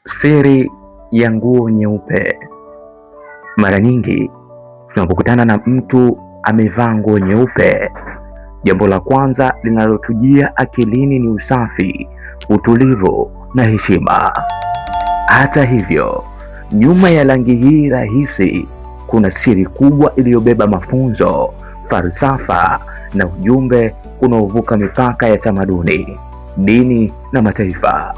Siri ya nguo nyeupe. Mara nyingi tunapokutana na mtu amevaa nguo nyeupe, jambo la kwanza linalotujia akilini ni usafi, utulivu na heshima. Hata hivyo, nyuma ya rangi hii rahisi kuna siri kubwa iliyobeba mafunzo, falsafa na ujumbe unaovuka mipaka ya tamaduni, dini na mataifa.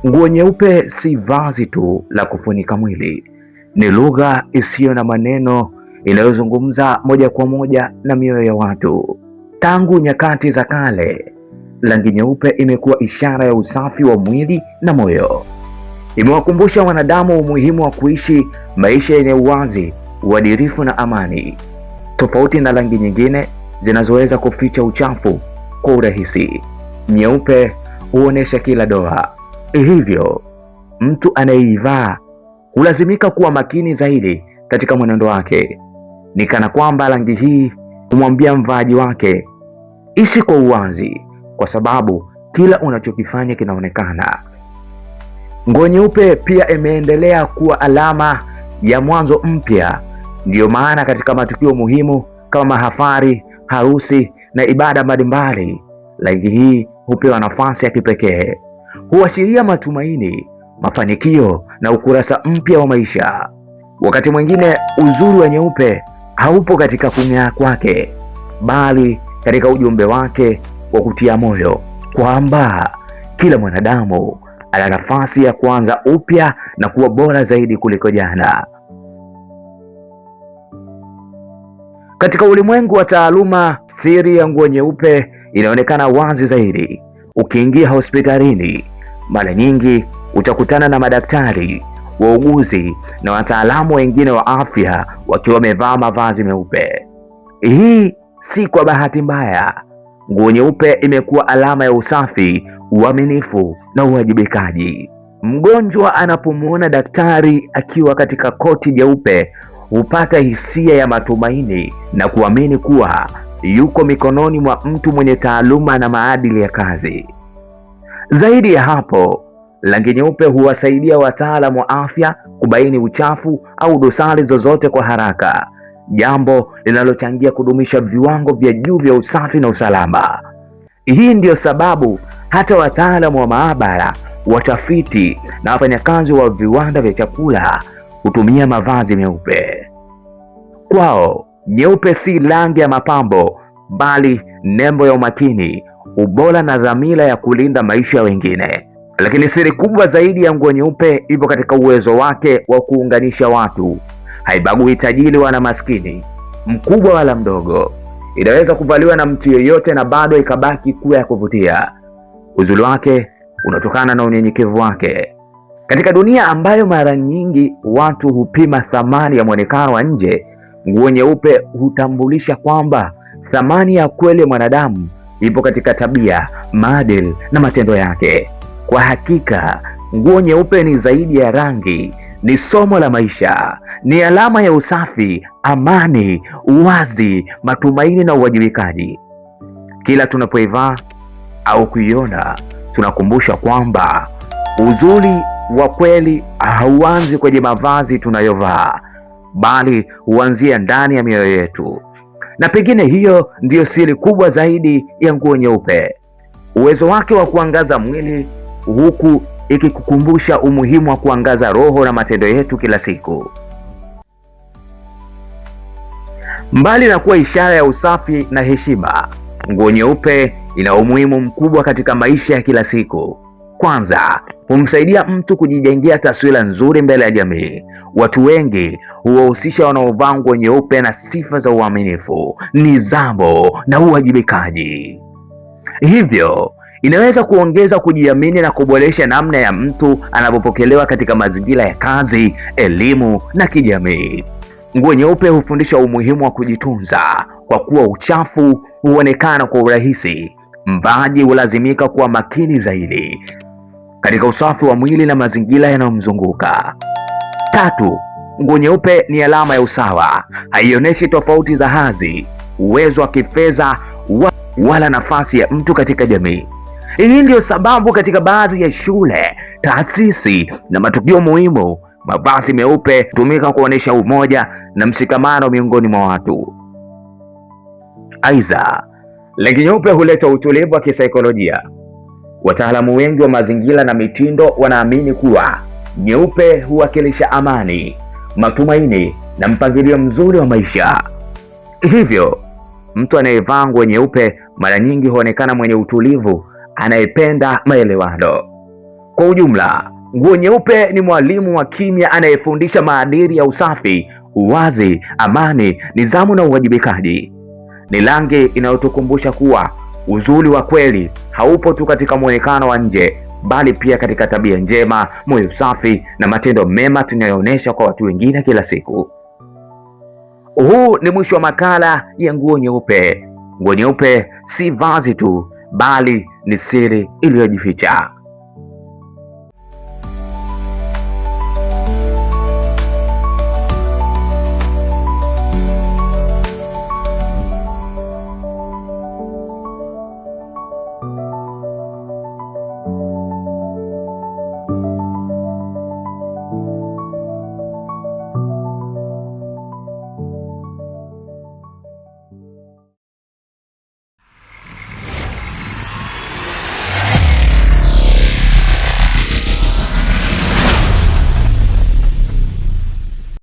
Nguo nyeupe si vazi tu la kufunika mwili, ni lugha isiyo na maneno inayozungumza moja kwa moja na mioyo ya watu. Tangu nyakati za kale, rangi nyeupe imekuwa ishara ya usafi wa mwili na moyo. Imewakumbusha wanadamu umuhimu wa kuishi maisha yenye uwazi, uadilifu na amani. Tofauti na rangi nyingine zinazoweza kuficha uchafu kwa urahisi, nyeupe huonesha kila doa. Hivyo, mtu anayeivaa hulazimika kuwa makini zaidi katika mwenendo wake. Ni kana kwamba rangi hii humwambia mvaaji wake, ishi kwa uwazi, kwa sababu kila unachokifanya kinaonekana. Nguo nyeupe pia imeendelea kuwa alama ya mwanzo mpya. Ndiyo maana katika matukio muhimu kama mahafali, harusi na ibada mbalimbali, rangi hii hupewa nafasi ya kipekee. Huashiria matumaini, mafanikio na ukurasa mpya wa maisha. Wakati mwingine uzuri wa nyeupe haupo katika kung'aa kwake, bali katika ujumbe wake wa kutia moyo kwamba kila mwanadamu ana nafasi ya kuanza upya na kuwa bora zaidi kuliko jana. Katika ulimwengu wa taaluma, siri ya nguo nyeupe inaonekana wazi zaidi. Ukiingia hospitalini, mara nyingi utakutana na madaktari, wauguzi na wataalamu wengine wa afya wakiwa wamevaa mavazi meupe. Hii si kwa bahati mbaya. Nguo nyeupe imekuwa alama ya usafi, uaminifu na uwajibikaji. Mgonjwa anapomwona daktari akiwa katika koti jeupe, hupata hisia ya matumaini na kuamini kuwa yuko mikononi mwa mtu mwenye taaluma na maadili ya kazi. Zaidi ya hapo, rangi nyeupe huwasaidia wataalamu wa afya kubaini uchafu au dosari zozote kwa haraka, jambo linalochangia kudumisha viwango vya juu vya usafi na usalama. Hii ndiyo sababu hata wataalamu wa maabara, watafiti na wafanyakazi wa viwanda vya chakula hutumia mavazi meupe. Kwao, nyeupe si rangi ya mapambo, bali nembo ya umakini, ubora na dhamira ya kulinda maisha ya wengine. Lakini siri kubwa zaidi ya nguo nyeupe ipo katika uwezo wake wa kuunganisha watu. Haibagui tajiri wala maskini, mkubwa wala mdogo. Inaweza kuvaliwa na mtu yeyote na bado ikabaki kuwa ya kuvutia. Uzuri wake unatokana na unyenyekevu wake. Katika dunia ambayo mara nyingi watu hupima thamani ya mwonekano wa nje, nguo nyeupe hutambulisha kwamba thamani ya kweli ya mwanadamu ipo katika tabia, maadili na matendo yake. Kwa hakika, nguo nyeupe ni zaidi ya rangi, ni somo la maisha, ni alama ya usafi, amani, uwazi, matumaini na uwajibikaji. Kila tunapoivaa au kuiona, tunakumbusha kwamba uzuri wa kweli hauanzi kwenye mavazi tunayovaa, bali huanzia ndani ya mioyo yetu. Na pengine hiyo ndiyo siri kubwa zaidi ya nguo nyeupe, uwezo wake wa kuangaza mwili huku ikikukumbusha umuhimu wa kuangaza roho na matendo yetu kila siku. Mbali na kuwa ishara ya usafi na heshima, nguo nyeupe ina umuhimu mkubwa katika maisha ya kila siku. Kwanza, humsaidia mtu kujijengea taswira nzuri mbele ya jamii. Watu wengi huwahusisha wanaovaa nguo nyeupe na sifa za uaminifu, nidhamu na uwajibikaji. Hivyo, inaweza kuongeza kujiamini na kuboresha namna ya mtu anavyopokelewa katika mazingira ya kazi, elimu na kijamii. Nguo nyeupe hufundisha umuhimu wa kujitunza, kwa kuwa uchafu huonekana kwa urahisi. Mvaaji hulazimika kuwa makini zaidi katika usafi wa mwili na mazingira yanayomzunguka. Tatu, nguo nyeupe ni alama ya usawa. Haionyeshi tofauti za hadhi, uwezo wa kifedha wala nafasi ya mtu katika jamii. Hii ndiyo sababu katika baadhi ya shule, taasisi na matukio muhimu, mavazi meupe hutumika kuonyesha umoja na mshikamano miongoni mwa watu. Aidha, rangi nyeupe huleta utulivu wa kisaikolojia. Wataalamu wengi wa mazingira na mitindo wanaamini kuwa nyeupe huwakilisha amani, matumaini na mpangilio mzuri wa maisha. Hivyo, mtu anayevaa nguo nyeupe mara nyingi huonekana mwenye utulivu, anayependa maelewano. Kwa ujumla, nguo nyeupe ni mwalimu wa kimya anayefundisha maadili ya usafi, uwazi, amani, nidhamu na uwajibikaji. Ni rangi inayotukumbusha kuwa uzuri wa kweli haupo tu katika muonekano wa nje, bali pia katika tabia njema, moyo safi na matendo mema tunayoonyesha kwa watu wengine kila siku. Huu ni mwisho wa makala ya nguo nyeupe. Nguo nyeupe si vazi tu, bali ni siri iliyojificha.